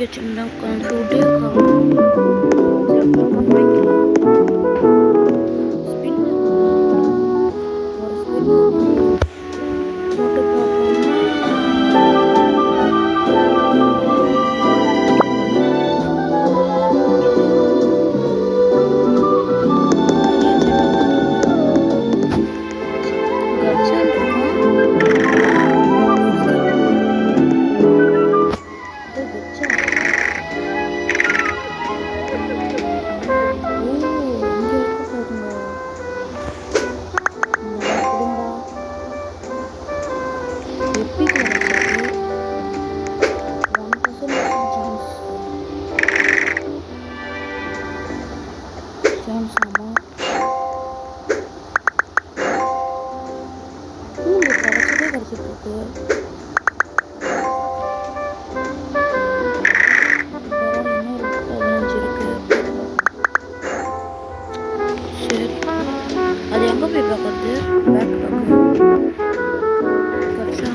வச்சுருந்தா உட்காந்துட்டு விட்டே இருக்காங்க. சரி அப்புறம் வாங்கிக்கலாம். ஸ்பின்னர் ஒரு ஸ்பின்னர் போட்டு பார்ப்போமா? கச்சான் இருக்கும். இது கச்சா. ஓ, இங்க இருக்கு பாருங்க. கொடுங்கடா. எப்பிக் கிடைச்சிருக்கு. 1% சான்ஸ் ஆமா. இங்க கிடைச்சிட்டு இருக்கு. இன்னொரு 15 இருக்கு. சரி, அது எங்க போய் பார்க்கறது? பேக் கிடைச்சா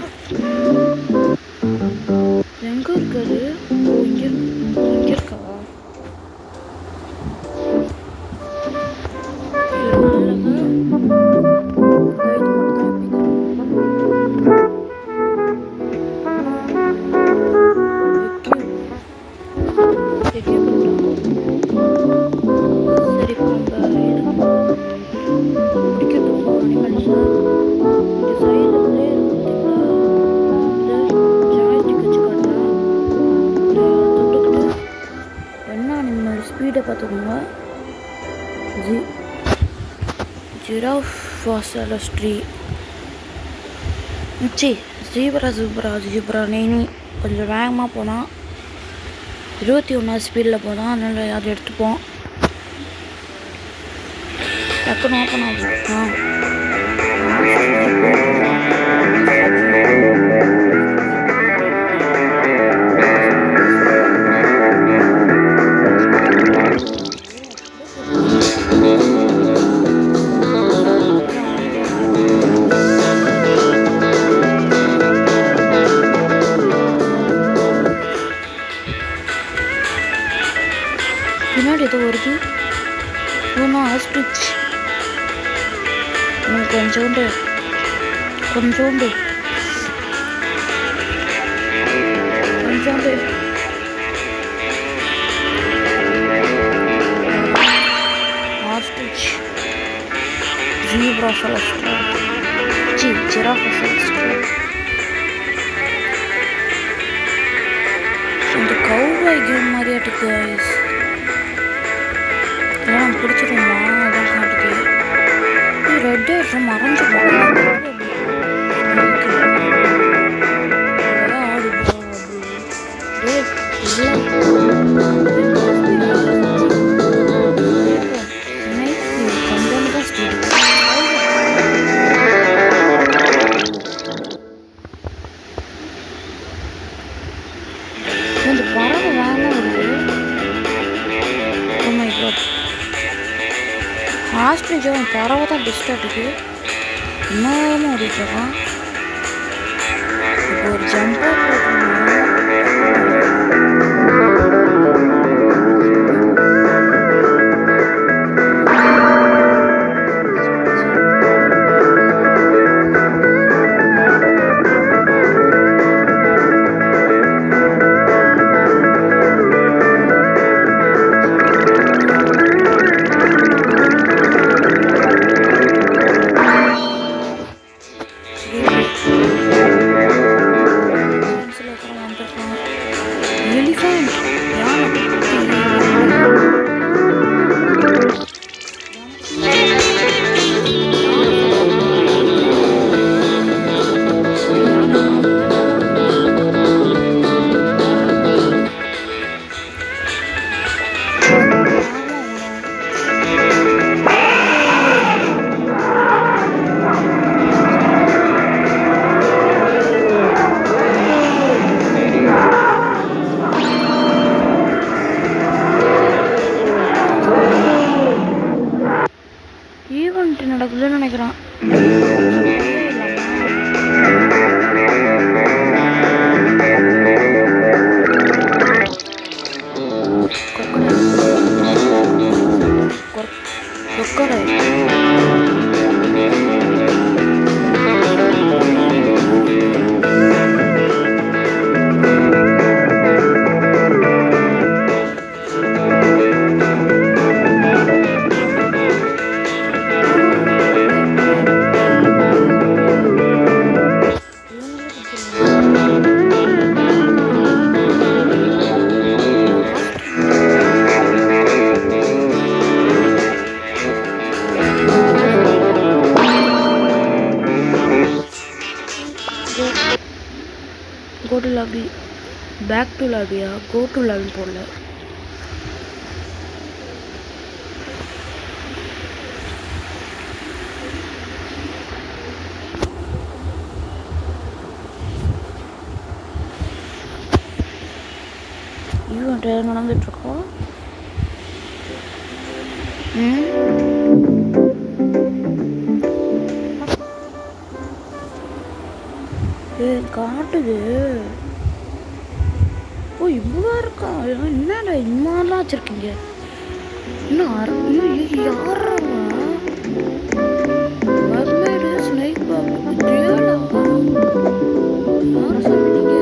எங்க இருக்காது? ஓ, இங்க இருக்கா? ஸ்பீடை பார்த்துக்கோங்க. ஜிராஃப் ஃபாசலஸ்ட்ரி ஜீப்ரா நெய்னி கொஞ்சம் வேகமாக போனால் 21 ஸ்பீடில் போனால் அதனால் அதை எடுத்துப்போம். டக்குன்னு ஓப்பன் ஆகும். பின்னாடி ஏதோ வருது. ஒன்றும் ஆஸ்ட்ரிச் கொஞ்சோண்டு ஆஸ்ட்ரிச் ஜீப்ரா ஃபாசலஸ்ட்ரி ஜிராஃப் ஃபாசலஸ்ட்ரி. இந்த கௌபாய் கேம் மாதிரியாட்டுக்கு இதெல்லாம் பிடிச்சிருமா? அதான் காட்டுது. ரெட் ஆயிடுச்சு, மறைஞ்சு ஆடு கொஞ்சம் தான் ஸ்பீடு. இந்த பறவை வேணா வருது. Oh my god, ஆஸ்ட்ரிச் பறவை தான் பெஸ்ட்டாக இருக்குது. இன்னமும் ஓடிட்டுருக்கான். இப்போ ஒரு ஜம்பர் டு லாபியா? கோ டு லாபி போடல. ஈவெண்ட் நடந்துட்டுருக்கோம். காட்டுது. ஓ இவ்வளோ இருக்கா? என்னடா இம்மாலாம் வச்சுருக்கீங்க? இன்னும் யாரா மர்மேடு ஸ்னைக் பாபு ரியலா? யாரை சாப்பிட்டீங்க?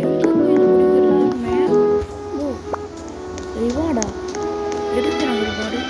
எங்கே போய் இது முடிக்கிறதுமே? ஓ ரிவார்டா? எதுக்கு எனக்கு ரிவார்டு?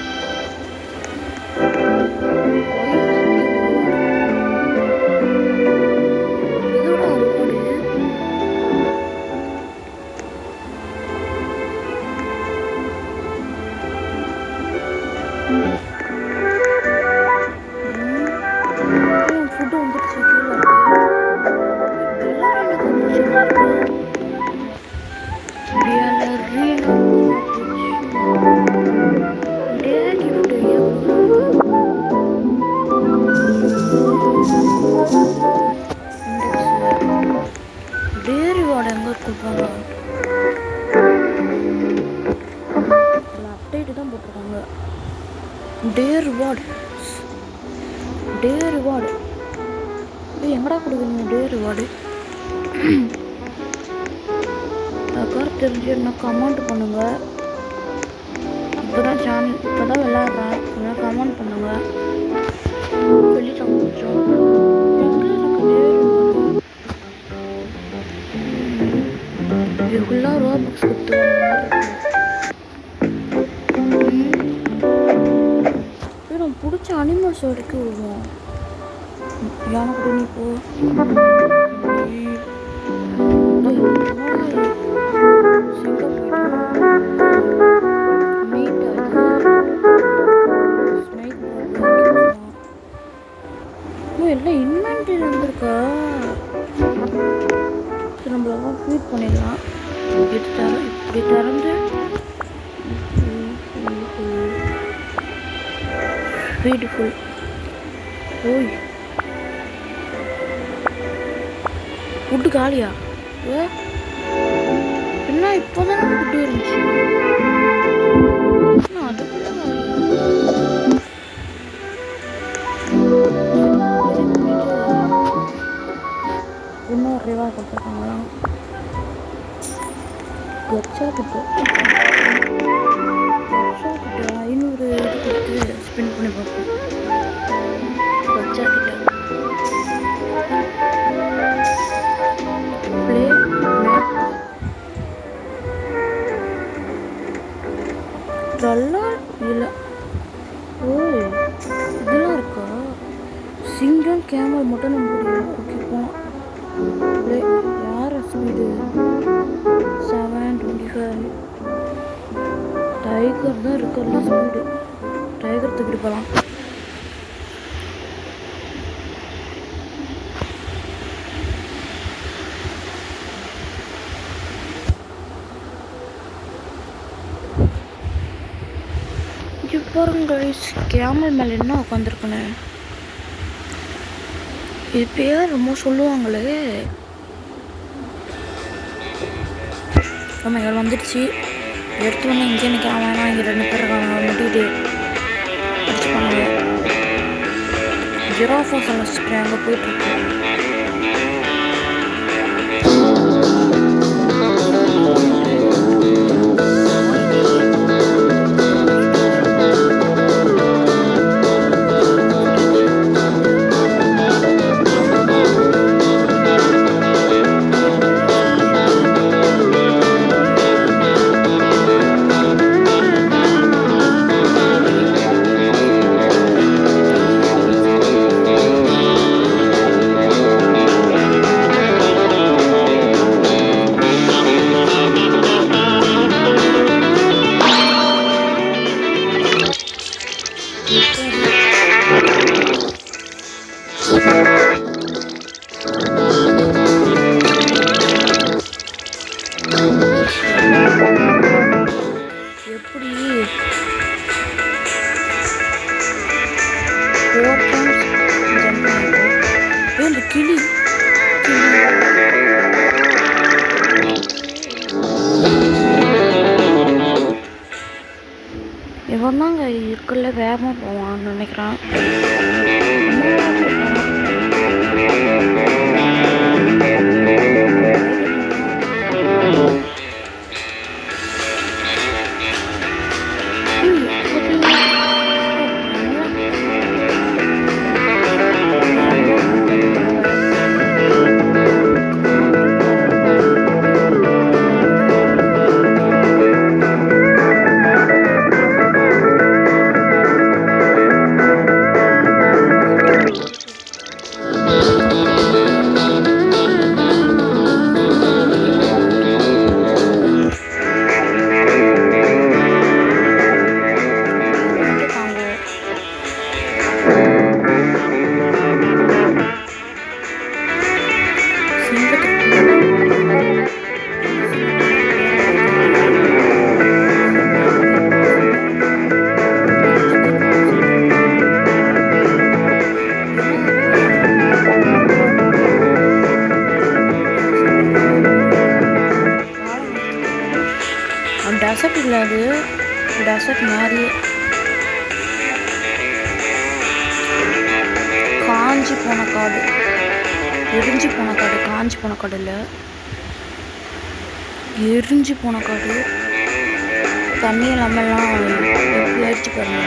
டே ரிவார்டு எங்கடா கொடுக்குறீங்க? டே ரிவார்டு யாருக்காரு தெரிஞ்சு என்ன கமெண்ட் பண்ணுங்க. இப்போதான் சேனல் இப்போதான் விளையாடுறேன், என்ன கமெண்ட் பண்ணுங்க. சொல்லி சமைச்சோம். எங்கே இருக்கு டே ரிவார்டு? இது ஃபுல்லாக ரூபா புக்ஸ் கொடுத்து பிடிச்ச அனிமல்ஸ் வரைக்கும் விடுவோம். யானை கூட நீ போ. எல்லாம் இன்வென்டரி வந்துருக்கா? நம்மளெல்லாம் ஃபீட் பண்ணிடலாம். இப்படி திறந்து பியூட்டிஃபுல். ஓய் ஃபுட்டு காலியா? என்ன இப்போதான் ஃபுட்டு இருந்துச்சு. அதுக்குள்ள இன்னொரு ரிவார்ட் கொடுத்துருக்காங்களா? கச்சா கிட்ட 500 இது கொடுத்து ஸ்பெண்ட் பண்ணி பார்ப்போம். கச்சா கிட்ட ப்ளே மேப் நல்லா இல்லை. ஓய் இதெல்லாம் இருக்கா? சிங்கம் கேமல் மட்டும் நம்ம முடியும். ஓகே போகலாம். ப்ளே யார் ஸ்பீடு 725. டைகர் தான் இருக்கிறதுல ஸ்பீடு. டைகர் தூக்கிட்டு போகலாம். பாருங்க கேமல் மேலே என்ன உட்காந்துருக்குன்னு. இது பேர் ரொம்ப சொல்லுவாங்களே. ஆமாம் இவள் வந்துடுச்சு. எடுத்து வந்து இங்கே நிற்கிறான். வேணாம் இங்கே 2 பேர் இருக்காங்க. மட்டுக்கிட்டு அடிச்சு பண்ணுங்க. ஜிராஃபா சொல்லிட்டு அங்கே போயிட்டுருக்கு. இருக்குல்ல வேகமாக போவான்னு நினைக்கிறான். டெசர்ட் இல்லை, அது டெசர்ட் மாதிரி காஞ்சி போன காடு, எரிஞ்சு போன காடு. காஞ்சி போன காடு இல்லை, எரிஞ்சு போன காடு. தண்ணி இல்லாமல்லாம் எரிச்சு பாருங்க.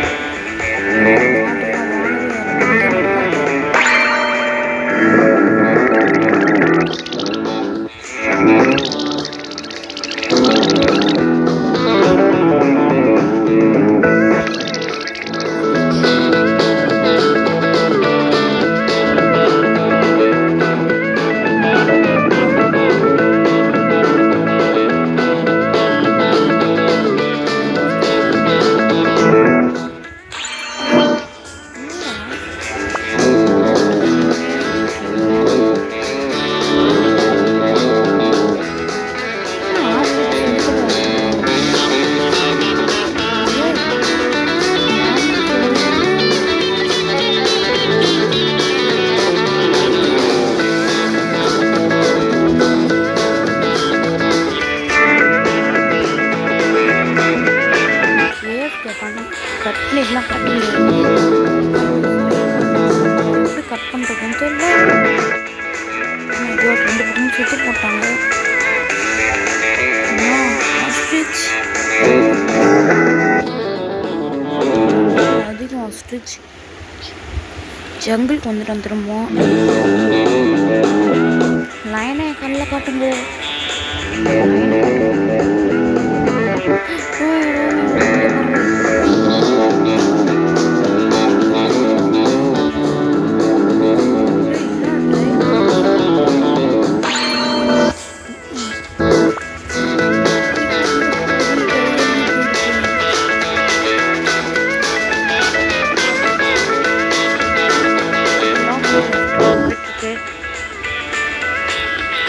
கட்லாம் கட் பண்ணுறதுன்னு தெரியல. 2 பக்கமும் சுற்றி போட்டாங்க. அதிகம் ஆஸ்ட்ரிச் ஜங்கிளுக்கு வந்துட்டு திரும்ப லைனை கண்ணில் காட்டுங்க.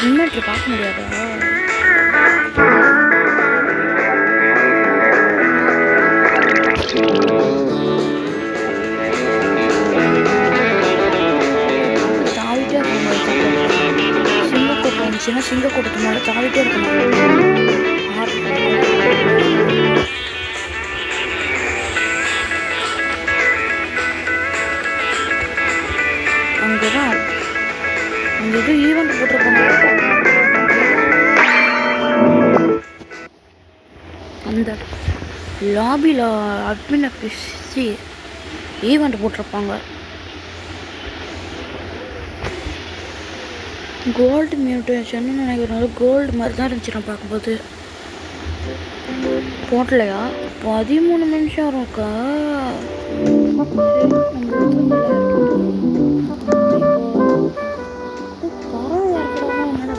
இன்வெர்டர் பார்க்க முடியாதா? தாவிட்டே இருக்கணும். சிங்கக்கூட்டம் வந்துச்சுன்னா சிங்கக்கூட்டத்து மேலே தாவிட்டே இருக்கணும். அங்கேதான் அங்கே எதுவும் ஈவெண்ட் போட்டிருப்பாங்க. அந்த லாபியில் அட்மினை பேசி ஈவெண்ட் போட்டிருப்பாங்க. கோல்டு மியூட்டேஷன் நினைக்கிறேன். கோல்டு மாதிரி தான் இருந்துச்சு நான் பார்க்கும்போது. போட்டலையா? 13 நிமிஷம் இருக்கா?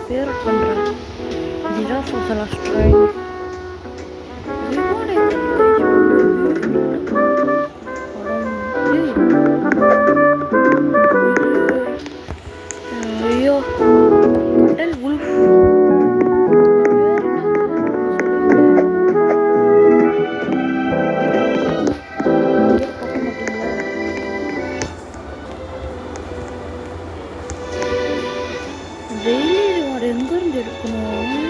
ஃபேவரட் பண்ணுறேன். ஜிராஃபோசலா ஸ்ட்ரைன் ஐயோ ஹோட்டல் உல்ஃப் டெய்லி இது எங்கேருந்து எடுக்கணும்?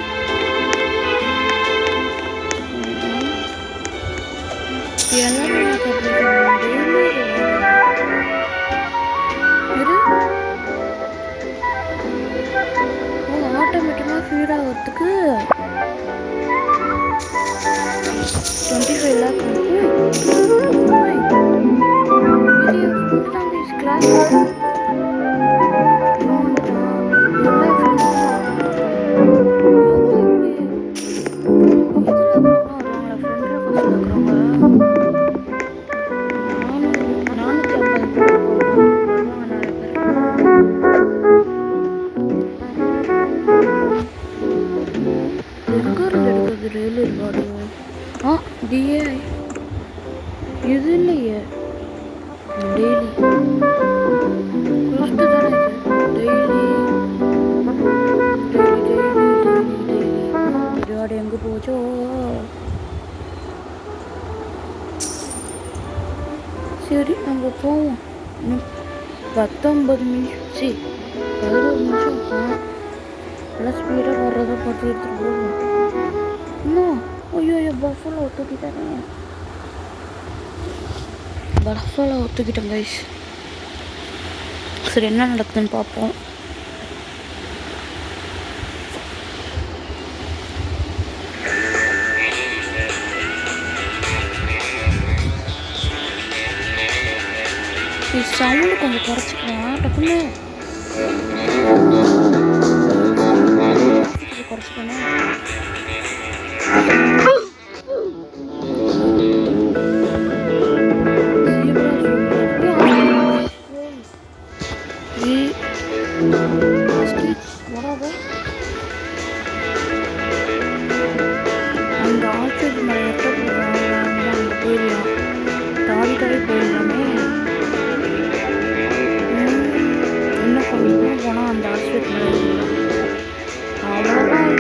இருக்கு 25 lakh. கிளாஸ் இது இல்லையே டெய்லி குஸ்து தானே டெய்லி இதோட எங்கே போச்சோ. சரி நம்ம போவோம். 19 நிமிஷம் 11 நிமிஷம் நல்லா ஸ்பீடாக வர்றதை பார்த்து எடுத்துகிட்டு போவோம். இன்னும் ஐயோ பஃபலோ ஒத்துக்கிட்டானே. பஃபலோ ஒத்துக்கிட்டேன் கைஸ். சரி என்ன நடக்குதுன்னு பார்ப்போம். சவுண்டு கொஞ்சம் குறைச்சிக்கலாம் டக்குன்னு குறைச்சிக்கணும். அந்த ஆட்சி மேலே எட்ட போயிடலாம். அங்கே போயிடலாம். தாவி போயிடலாமே. இன்னும் கொஞ்சம் தூரம் போனால் அந்த ஆஸ்பத்திரி மேலே அவ்வளோதான்.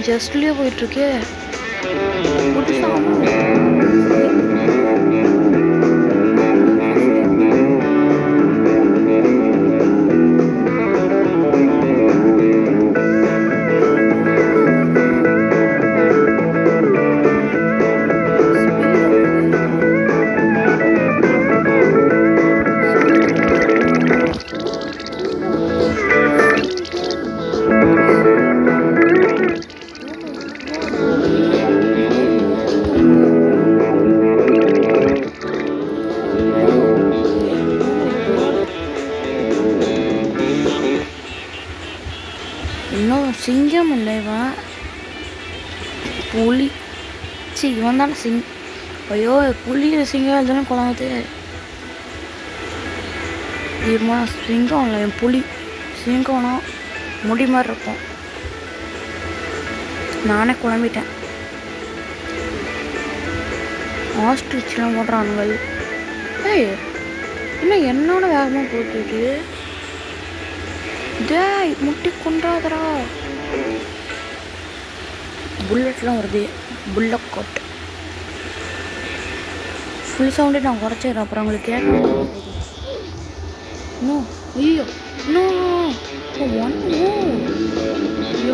ஜஸ்ட்லேயே போயிட்டுருக்கே. இன்னும் சிங்கம் இல்லை இவன் புலி. இவன் தானே ஐயோ புலி சிங்கம் இதுன்னு குழம்புது. இவன் சிங்கம் இல்லை என் புலி. சிங்கம்னா முடி மாதிரி இருக்கும். நானே குழம்பிட்டேன். ஆஸ்ட்ரிச்லாம் ஓடுறானுங்கள். ஏய் இன்னும் என்னோட வேகமாக போட்டுட்டு டேய் முட்டி கொண்டாதரா. புல்லட்லாம் வருது. புல்லட் கோட் ஃபுல் சவுண்டே நான் குறைச்சிடுறேன். அப்புறம் அவங்களுக்கு கேட்க இன்னும் ஐயோ இன்னும்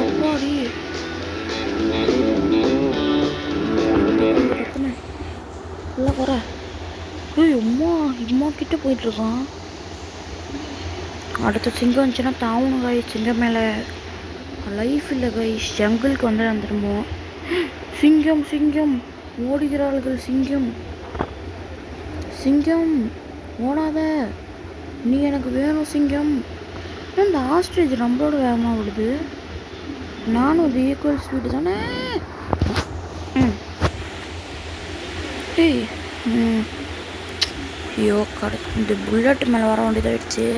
எப்பாடி நல்லா குறை. ஐயோ இம்மா கிட்ட போயிட்டுருக்கான். அடுத்த சிங்கம் வந்துச்சுன்னா தாவணும் காய். சிங்கம் மேலே லைஃப் இல்லை காய். ஜங்கிளுக்கு வந்து வந்துடுமோ. சிங்கம் சிங்கம் ஓடுகிறார்கள். சிங்கம் சிங்கம் ஓடாத, நீ எனக்கு வேணும் சிங்கம். இந்த ஆஸ்ட்ரிச் நம்மளோட வேகமாக விடுது. நானும் அது ஈக்குவல் ஸ்பீடு தானே. ஏய் ஐயோ கடை இந்த புல்லட் மேலே வர வேண்டியதாகிடுச்சு.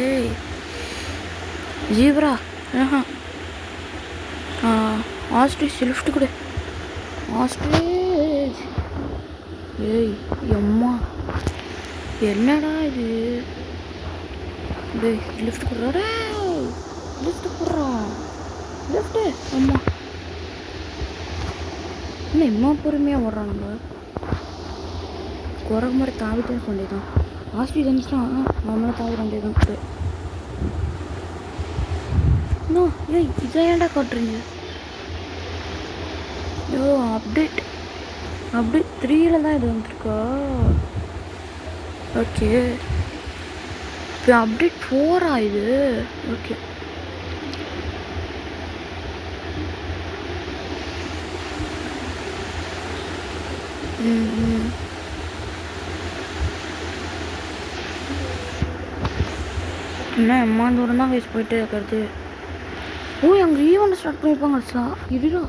ஜீப்ரா ஆஸ்ட்ரேஜ் லிஃப்ட் கொடு. ஆஸ்ட்ரேஜ். ஏய் அம்மா என்னடா இது? டேய் லிஃப்ட் கொடுறா. லிஃப்ட் கொடுறான். லிஃப்ட்டு. அம்மா இன்னும் இம்மா பொறுமையாக ஓடுறானுங்க. குரங்கு மாதிரி தாவிட்டு வேண்டியதான். ஆஸ்ட்ரேஜ் வந்துச்சுன்னா நம்மளாம் தாவிட வேண்டியதான். இன்னும் ஏய் இதை ஏன்டா காட்டுறீங்க? ஐயோ அப்டேட் 3ல் தான் இது வந்துருக்கா? ஓகே இப்போ அப்டேட் 4 இது. ஓகே இன்னும் எம்மா தூரம் தான் வயசு போயிட்டே இருக்கிறது. ஓ அங்கே ஈவெண்ட் ஸ்டார்ட் பண்ணியிருப்பாங்க. இருடா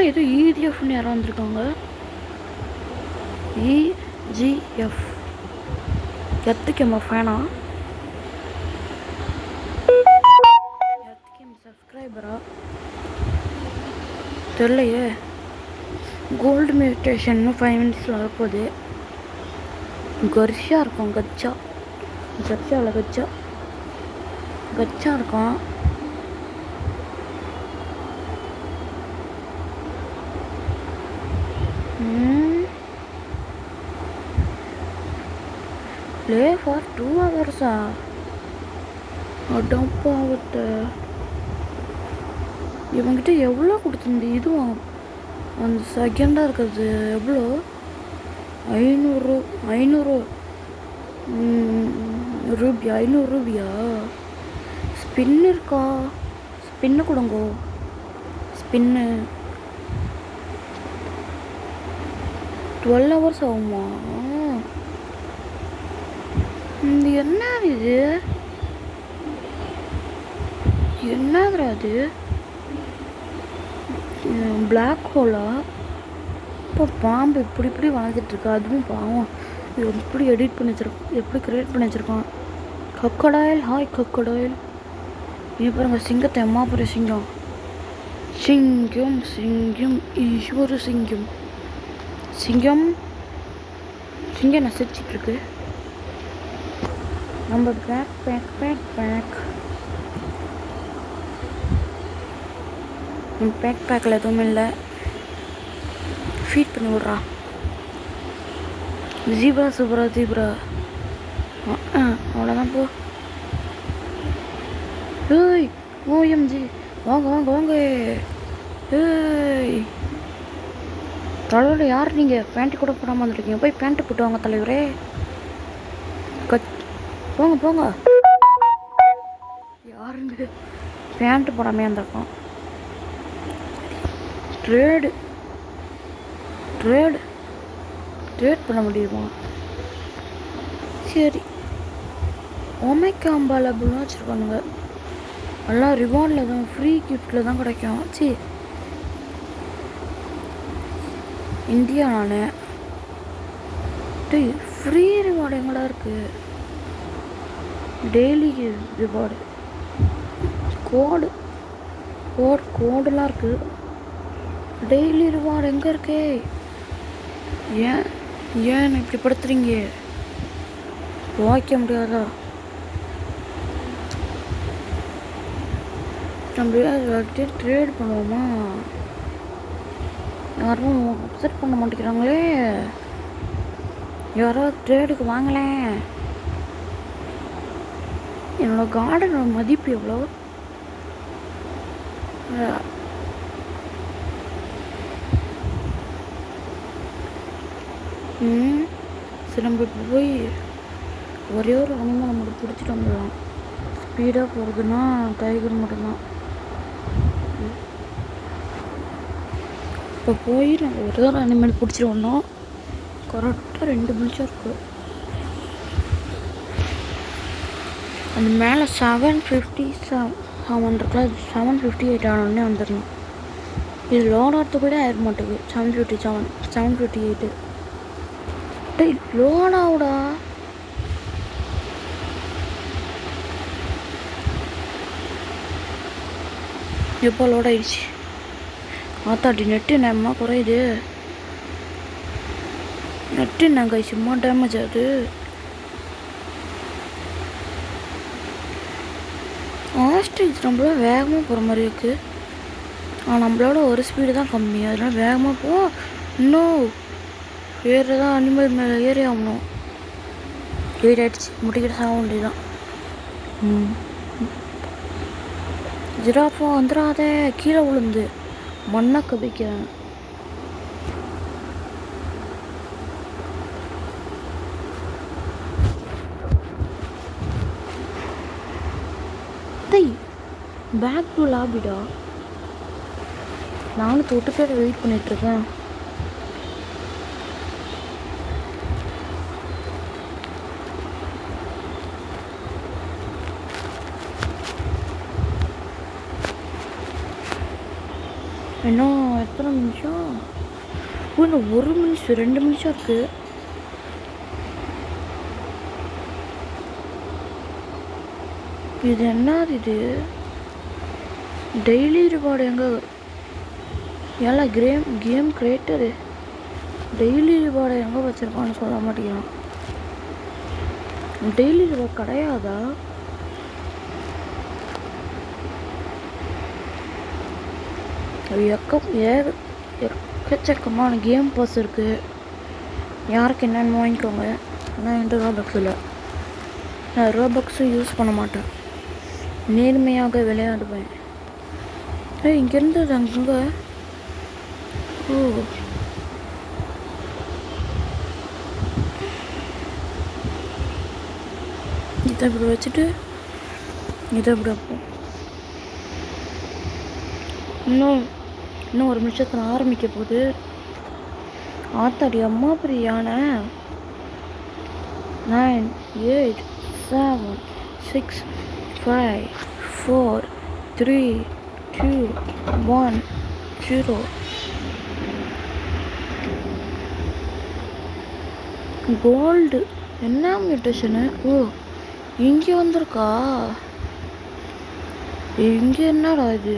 ஏதோ இஜிஎஃப்னு யாரும் வந்திருக்காங்க. இஜிஎஃப் எத்துக்கேம்மா ஃபேனா? எத்துக்கேம் சப்ஸ்கிரைபரா தெரியலையே. கோல்டு மெடிடேஷன் 5 மினிட்ஸில் வரப்போகுது. கர்ஷா இருக்கும். கர்ஷாவில் கச்சா இருக்கும். Play for 2 ஹவர்ஸா? அடப்பாவட்ட. இவங்கிட்ட எவ்வளோ கொடுத்துருந்து? இதுவும் அந்த செகண்டாக இருக்கிறது எவ்வளோ? 500 ரூபியா? ஸ்பின்னு இருக்கா? ஸ்பின்னு கொடுங்கோ. ஸ்பின்னு 12 ஹவர்ஸ் ஆகுமா? இது என்ன இது? என்னதுடா அது? பிளாக் ஹோலா? இப்போ பாம்பு இப்படி வளர்ந்துட்டுருக்கா. அதுவும் பாவம் எப்படி எடிட் பண்ணி வச்சிருக்கோம், எப்படி க்ரியேட் பண்ணி வச்சுருக்கான். கக்கடாயில். ஹாய் கக்கடாயில். இது பாருங்க சிங்கத்தை. அம்மா பெரிய சிங்கம். ஈஸ்வர சிங்கம் என்ன சிரிச்சிட்ருக்கு. நம்ம பேக்கில் எதுவுமே இல்லை. ஃபீட் பண்ணி விட்றா. ஜீப்ரா அவ்வளோதான் போ. ஏய் ஓஎம்ஜி வாங்க. ஏய் தலைவரை யார் நீங்கள்? பேண்ட்டு கூட போடாமல் வந்துருக்கீங்க. போய் பேண்ட்டு போட்டு வாங்க தலைவரே. போங்க. யாருங்க பேண்ட்டு போடாமே வந்திருக்கோம்? ட்ரேட் பண்ண முடியுமா? சரி. ஒமேகா அம்பாலபுள்னு வச்சுருக்கானுங்க. எல்லாம் ரிவார்டில் தான், ஃப்ரீ கிஃப்டில் தான் கிடைக்கும். சரி இந்தியா நான் ஃப்ரீ ரிவார்டு எங்கடா இருக்குது? டெய்லி ரிவார்டு கோடெலாம் இருக்குது. டெய்லி ரிவார்டு எங்கே இருக்கே? ஏன் இப்படி படுத்துறீங்க? வாய்க்க முடியாதா? நம்ம ட்ரேட் பண்ணுவோமா? யாரும் அப்செட் பண்ண மாட்டேங்கிறாங்களே. யாராவது ட்ரேடுக்கு வாங்கலேன். என்னோட கார்டனோட மதிப்பு எவ்வளோ? சரி நம்ம இப்போ போய் ஒரே ஒரு அனிமல் நம்மளுக்கு பிடிச்சிட்டு வந்துடலாம். ஸ்பீடாக போகிறதுனா டைகர் மட்டும்தான். இப்போ போய் நம்ம ஒரே ஒரு அனிமல் பிடிச்சிட்டு வந்தோம். கரெக்டாக 2 நிமிஷம் இருக்குது. அந்த மேலே 757 இருக்குல்ல, 758 ஆனோடனே வந்துடணும். இது லோட் ஆகிறதுக்குள்ளே ஆயிட மாட்டேங்குது. 757 758 டேய் லோட் ஆகுடா. எப்போ லோட் ஆயிடுச்சு? ஆத்தாடி நெட்டு என்னம்மா குறையுது. நெட்டு என்னங்க சும்மா டேமேஜ் ஆகுது. ஆஸ்ட்ரிச் நம்மளோட வேகமாக போகிற மாதிரி இருக்குது. ஆனால் நம்மளோட ஒரு ஸ்பீடு தான் கம்மி. அதனால் வேகமாக போவோம். இன்னும் வேறு தான் அனிமல் மேலே ஏறி ஆகணும். ஏறி ஆகிடுச்சு. முட்டிக்கிட்ட சாக வேண்டியதான். ஜிராஃபா வந்துடாத, கீழே விழுந்து மண்ணை கவிக்கிறேன். Back to லாபிடா. நானும் தொட்டு பேர் வெயிட் பண்ணிகிட்ருக்கேன். இன்னும் எத்தனை நிமிஷம்? இன்னும் 1 நிமிஷம் 2 நிமிஷம் இருக்குது. இது என்னது இது? டெய்லி ரிவார்டு எங்கே? எல்லாம் கேம் கிரியேட்டரு டெய்லி ரிவார்டை எங்கே வச்சுருக்கான்னு சொல்ல மாட்டேங்கிறான். டெய்லி ரிவார்டு கிடையாதா? எக்கச்சக்கமான கேம் பாஸ் இருக்குது. யாருக்கு என்னென்னு வாங்கிக்கோங்க. ஆனால் என்கிட்ட ரோபக்ஸ் இல்லை. நான் ரோபக்ஸும் யூஸ் பண்ண மாட்டேன். நேர்மையாக விளையாடுவேன். இங்கேருந்து அங்கே இதை இப்படி வச்சுட்டு இதை இப்படி வைப்போம். இன்னும் 1 நிமிஷத்தில் ஆரம்பிக்க போகுது. ஆத்தாடி அம்மா பிரியான 9 8 7 6 5 4 3 2 1 0. கோல்டு என்ன மியூட்டேஷனு? இங்கே வந்திருக்கா? இங்கே என்னடா இது?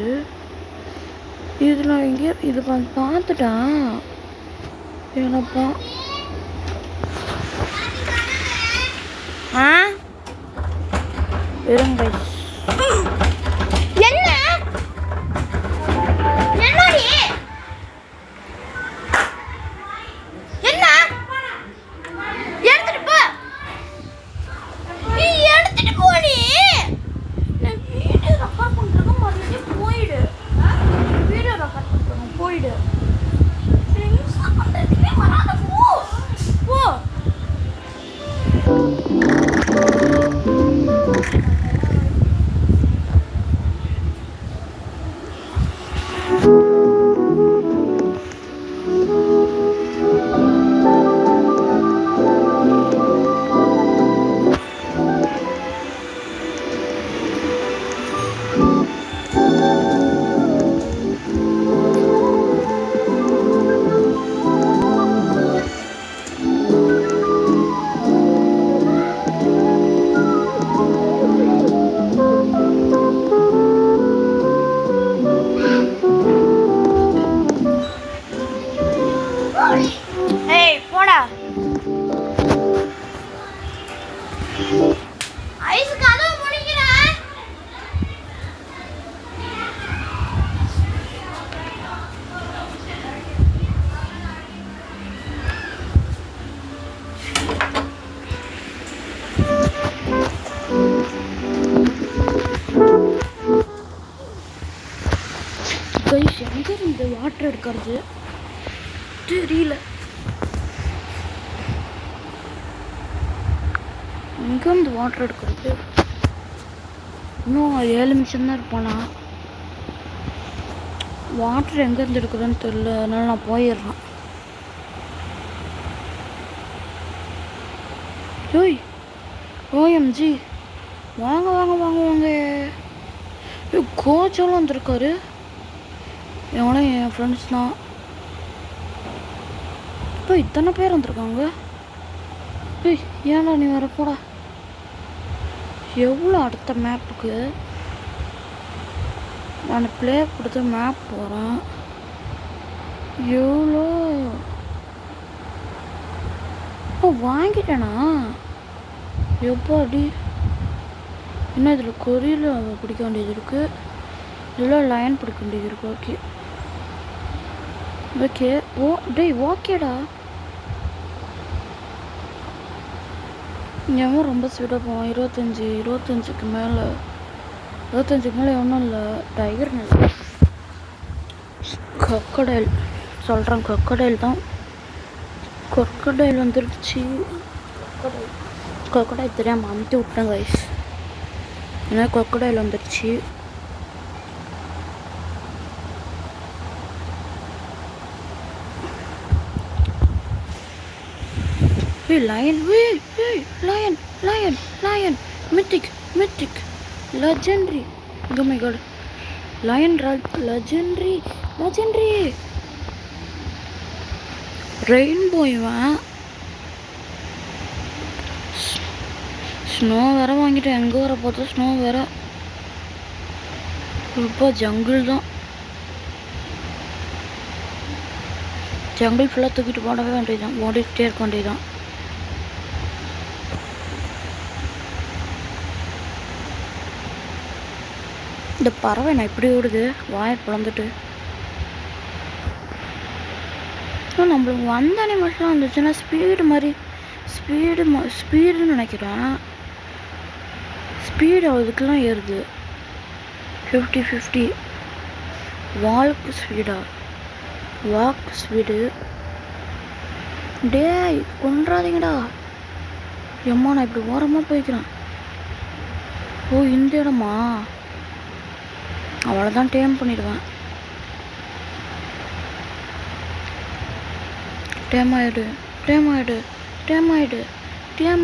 இது நான் இங்கே இது பார்த்துட்டேன். என்னப்பா இருங்க. என்ன என்னடி என்ன எடுத்துட்டு போ. நீ எடுத்துட்டு போடி. நான் வீடியோ ரெக்கார்ட் பண்றேன். மறுபடியும் போயிடு. வீடியோ ரெக்கார்ட் பண்றேன். போயிடு. வராத போ போ. எங்கே இருந்து வாட்டர் எடுக்கிறது தெரியல. எங்கேருந்து வாட்டர் எடுக்கிறது? இன்னும் 7 நிமிஷம் தான் இருப்பானா? வாட்டர் எங்கேருந்து எடுக்கிறதுன்னு தெரியல. அதனால நான் போயிடுறேன். யோய் ஓஎம்ஜி வாங்க வாங்க வாங்க வாங்க. கோச்செல்லாம் வந்திருக்காரு. எவனே என் ஃப்ரெண்ட்ஸ் தான். இப்போ இத்தனை பேர் வந்திருக்காங்க. ஏன்டா நீ வரப்போடா. எவ்வளோ அடுத்த மேப்புக்கு நான் ப்ளே கொடுத்து மேப் போகிறேன். எவ்வளோ வாங்கிட்டேனா எப்பாடி. என்ன இதில் கொரியில் பிடிக்க வேண்டியது இருக்குது, இதில் லைன் பிடிக்க வேண்டியது இருக்குது. ஓகே ஓகே டேய் ஓகேடா. இங்கே ரொம்ப ஸ்பீடாக போவோம். 25க்கு மேலே ஒன்றும் இல்லை. டைகர் நல்ல கொக்கடைல் சொல்கிறேன். கொக்கடைல் தான். கொக்கடைல் வந்துருச்சு. கொக்கடைல் தெரியாமல் அமுத்தி விட்டேன் கைஸ். ஏன்னா கொக்கடைல் வந்துருச்சு. Lion, lion, mythic, legendary. Oh my god, lion, legendary. Rainbow இவன். ஸ்னோ வேற வாங்கிட்டு எங்கே வர பார்த்தா ஸ்னோ வேற. இப்போ ஜங்கிள் தான். ஜங்கிள் ஃபுல்லாக தூக்கிட்டு போடவே வேண்டியதுதான். ஓடிக்கிட்டே இருக்க வேண்டியதுதான். இந்த பறவை நான் இப்படி ஓடுது வாயை பிளந்துட்டு. நம்மளுக்கு வந்த அனிமல்ஸ்லாம் வந்துச்சுன்னா ஸ்பீடு மாதிரி ஸ்பீடுன்னு நினைக்கிறேன். ஸ்பீடு அதுக்கெல்லாம் ஏறுது. 50-50 வாக்கு ஸ்பீடு. டேய் கொன்றாதீங்கடா. எம்மா நான் இப்படி ஓரமாக போய்க்கிறேன். ஓ இந்த இடமா? அவ்வளோதான், டேம் பண்ணிடுவேன். டேம்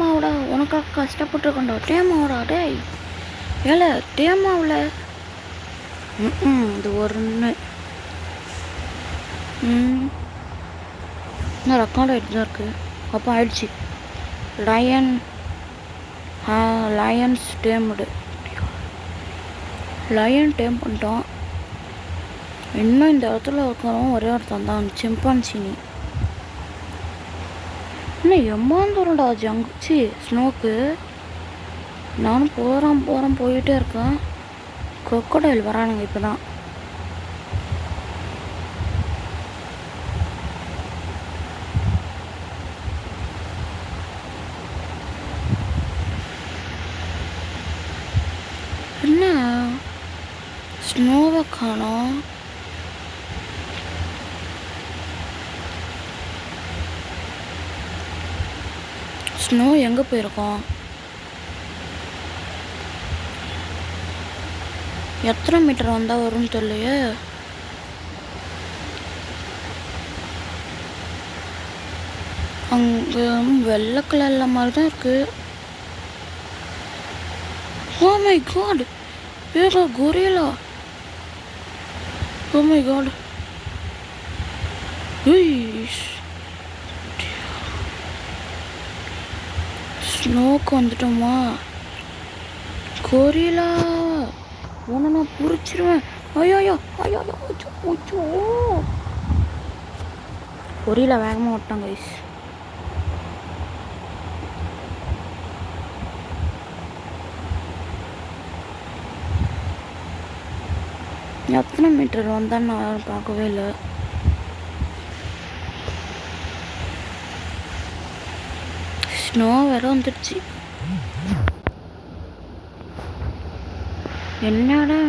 ஆகுடா. உனக்காக கஷ்டப்பட்டுருக்கண்டா. டேம் ஆகுடா டேய். ஏல டேம் ஆகல. இது ஒன்று இன்னும் ரெக்கார்ட் ஆகிட்டு தான் இருக்குது. அப்போ ஆயிடுச்சு. லயன்ஸ் டேம்டு. லயன் டேம் பண்ணிட்டோம். இன்னும் இந்த இடத்துல இருக்கிறவங்க ஒரே ஒருத்தன் தான், சிம்பான்சினி. இன்னும் எம்மாந்தூரண்டா ஜங்குச்சி ஸ்னோக்கு. நானும் போயிட்டே இருக்கேன். கொக்கடைல் வரானுங்க இப்போ தான். என்ன ஸ்னோவை காணோம். ஸ்னோ எங்கே போயிருக்கோம்? எத்தனை மீட்டர் வந்தால் வரும்னு தெரியலையே. அங்கே வெள்ளை கலரில் மாதிரி தான் இருக்குது. Oh my god, ஏதோ கொரில்லா. Oh my god. ஸ்னோக்கு வந்துட்டோமா? கொரில்லா உன்னை நான் புரிச்சிருவேன். ஐயோ கொரில்லா வேகமாக விட்டாங்க கைஸ். எத்தனை மீட்டர் வந்தான்னு நான் பார்க்கவே இல்லை. ஸ்னோ வேற வந்துடுச்சு. என்னடா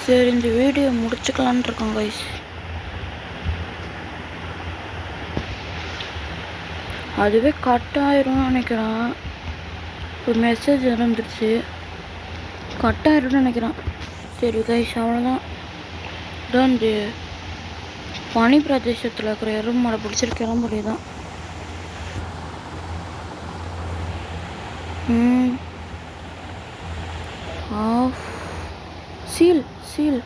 சரி இந்த வீடியோ முடிச்சுக்கலான் இருக்கோம் கைஸ். அதுவே கட் ஆயிரும்னு நினைக்கிறேன். ஒரு மெசேஜ் வந்துடுச்சு. கட்டாயிருன்னு நினைக்கிறேன். சரி கைஸ், அவ்வளோதான். இதான் இந்த பனி பிரதேசத்தில் இருக்கிற எறும்பு மாடை பிடிச்சிட்டு கிளம்புறது தான். ஆஃப் சீல் சீல்.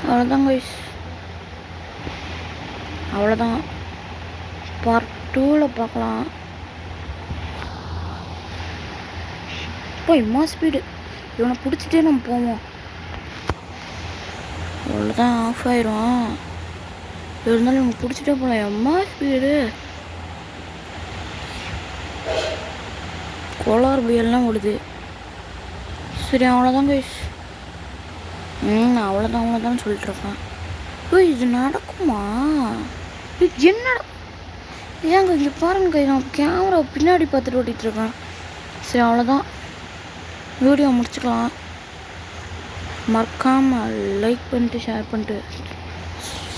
அவ்வளோதான் கைஸ், அவ்வளோதான். பார்ட் 2ல் பார்க்கலாம். இப்போ இம்மா ஸ்பீடு, இவனை பிடிச்சிட்டே நம்ம போவோம். அவ்வளோதான், ஆஃப் ஆயிரும். இருந்தாலும் நம்ம பிடிச்சிட்டே போகலாம். எம்மா ஸ்பீடு. கோளாறு புயல்லாம் ஓடுது. சரி அவ்வளோதான் கைஸ். அவ்வளோதான் சொல்லிட்டுருக்கேன். இது நடக்குமா? இது என்ன ஏங்க இங்கே பாருங்க கைஸ், நான் கேமரா பின்னாடி பார்த்துட்டு ஓட்டிகிட்ருக்கேன். சரி அவ்வளோதான், வீடியோ முடிச்சுக்கலாம். மறக்காமல் லைக் பண்ணிட்டு ஷேர் பண்ணிட்டு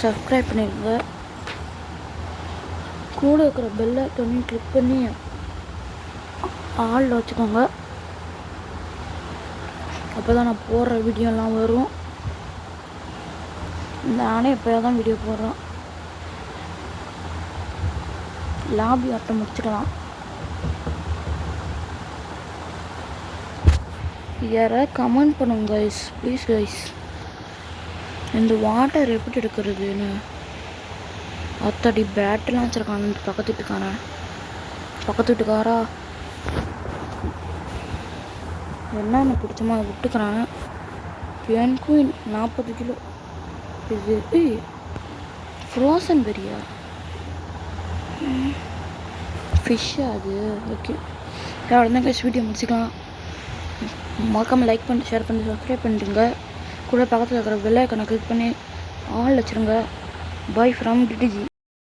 சப்ஸ்கிரைப் பண்ணிடுங்க. கூட இருக்கிற பெல் ஐக்கானையும் கிளிக் பண்ணி ஆளில் வச்சுக்கோங்க. அப்போ தான் நான் போடுற வீடியோலாம் வரும். நானே எப்போயா தான் வீடியோ போடுறேன். லாபி ஆட்டம் முடிச்சுக்கலாம். யாராவது கமெண்ட் பண்ணுங்க கைஸ், ப்ளீஸ் கைஸ். இந்த வாட்டர் எப்படி எடுக்கிறதுன்னு. அத்தடி பேட்டெலாம் வச்சுருக்கான் பக்கத்து வீட்டுக்காரா. என்ன எனக்கு பிடிச்சமா அதை விட்டுக்கிறேன். எனக்கும் 40 கிலோ இது. ஃப்ரோசன் பெரியா ஃபிஷ்ஷா அது? ஓகே, அவ்வளோதான் கைஸ், வீடியோ முடிச்சுக்கலாம். மறக்காமல் லைக் பண்ணிட்டு ஷேர் பண்ணி சப்ஸ்கிரைப் பண்ணிடுங்க. கூட பக்கத்தில் இருக்கிற பெல் ஐக்கானை கிளிக் பண்ணி ஆல் வச்சுருங்க. Bye from DDG.